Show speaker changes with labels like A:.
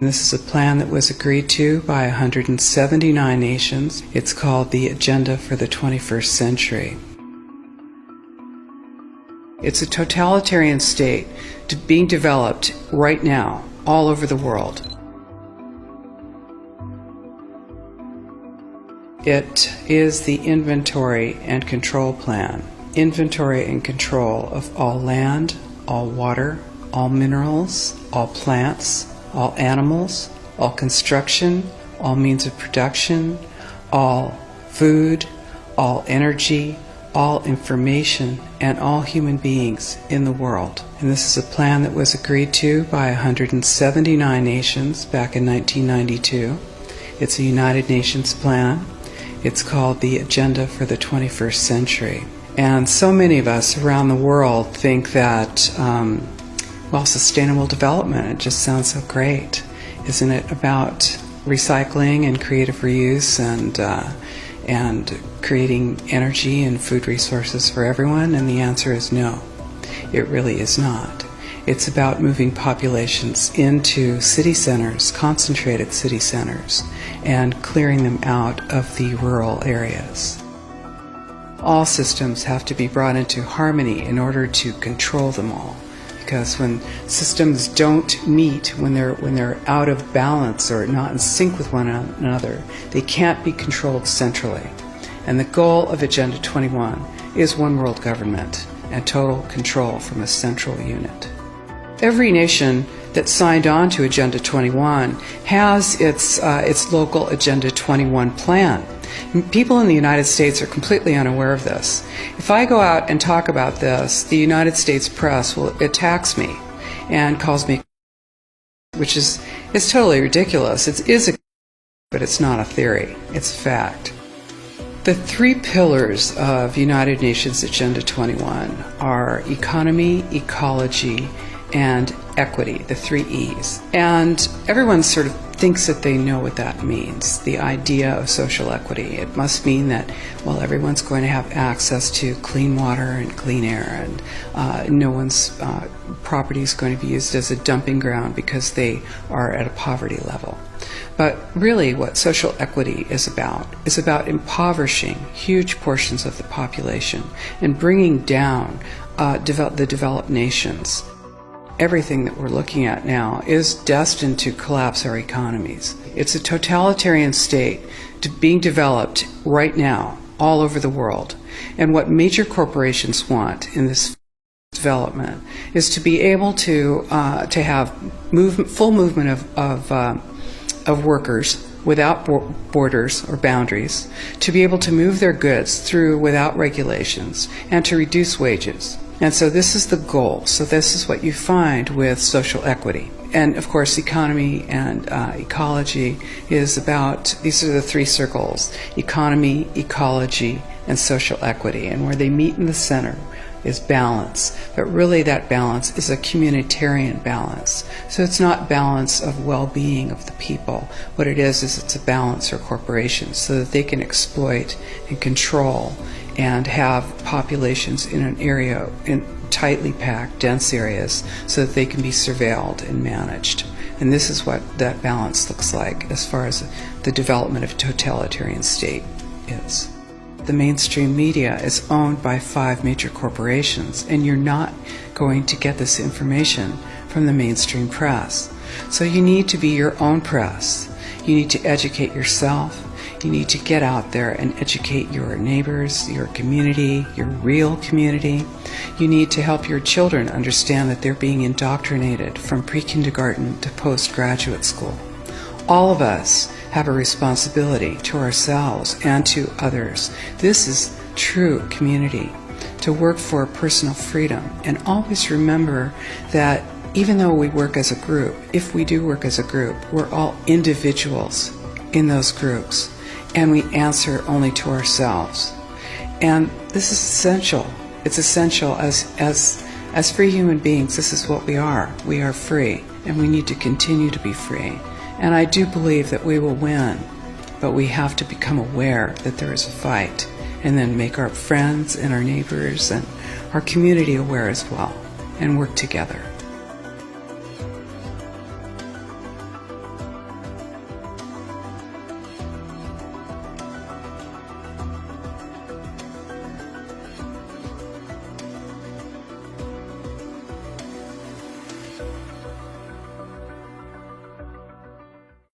A: This is a plan that was agreed to by 179 nations. It's called the Agenda for the 21st Century. It's a totalitarian state being developed right now all over the world. It is the inventory and control plan. Inventory and control of all land, all water, all minerals, all plants, all animals, all construction, all means of production, all food, all energy, all information, and all human beings in the world. And this is a plan that was agreed to by 179 nations back in 1992. It's a United Nations plan. It's called the Agenda for the 21st Century. And so many of us around the world think that sustainable development, it just sounds so great. Isn't it about recycling and creative reuse and creating energy and food resources for everyone? And the answer is no, it really is not. It's about moving populations into city centers, concentrated city centers, and clearing them out of the rural areas. All systems have to be brought into harmony in order to control them all. Because when systems don't meet, when they're out of balance or not in sync with one another, they can't be controlled centrally. And the goal of Agenda 21 is one world government and total control from a central unit. Every nation that signed on to Agenda 21 has its local Agenda 21 plan. People in the United States are completely unaware of this. If I go out and talk about this, the United States press attacks me and calls me, which is totally ridiculous. But it's not a theory, it's a fact. The three pillars of United Nations Agenda 21 are economy, ecology, and equity, the three E's. And everyone sort of thinks that they know what that means, the idea of social equity. It must mean that, well, everyone's going to have access to clean water and clean air, and no one's property is going to be used as a dumping ground because they are at a poverty level. But really what social equity is about impoverishing huge portions of the population and bringing down the developed nations. Everything that we're looking at now is destined to collapse our economies. It's a totalitarian state being developed right now all over the world. And what major corporations want in this development is to be able to have full movement of workers without borders or boundaries, to be able to move their goods through without regulations, and to reduce wages. And so this is the goal. So this is what you find with social equity. And of course, economy and ecology is about, these are the three circles: economy, ecology, and social equity. And where they meet in the center is balance. But really that balance is a communitarian balance. So it's not balance of well-being of the people. What it is it's a balance for corporations so that they can exploit and control and have populations in an area, in tightly packed, dense areas, so that they can be surveilled and managed. And this is what that balance looks like as far as the development of a totalitarian state is. The mainstream media is owned by 5 major corporations, and you're not going to get this information from the mainstream press. So you need to be your own press. You need to educate yourself. You need to get out there and educate your neighbors, your community, your real community. You need to help your children understand that they're being indoctrinated from pre-kindergarten to postgraduate school. All of us have a responsibility to ourselves and to others. This is true community, to work for personal freedom. And always remember that even though we work as a group, if we do work as a group, we're all individuals in those groups. And we answer only to ourselves. And this is essential. It's essential as free human beings. This is what we are. We are free, and we need to continue to be free. And I do believe that we will win, but we have to become aware that there is a fight, and then make our friends and our neighbors and our community aware as well, and work together.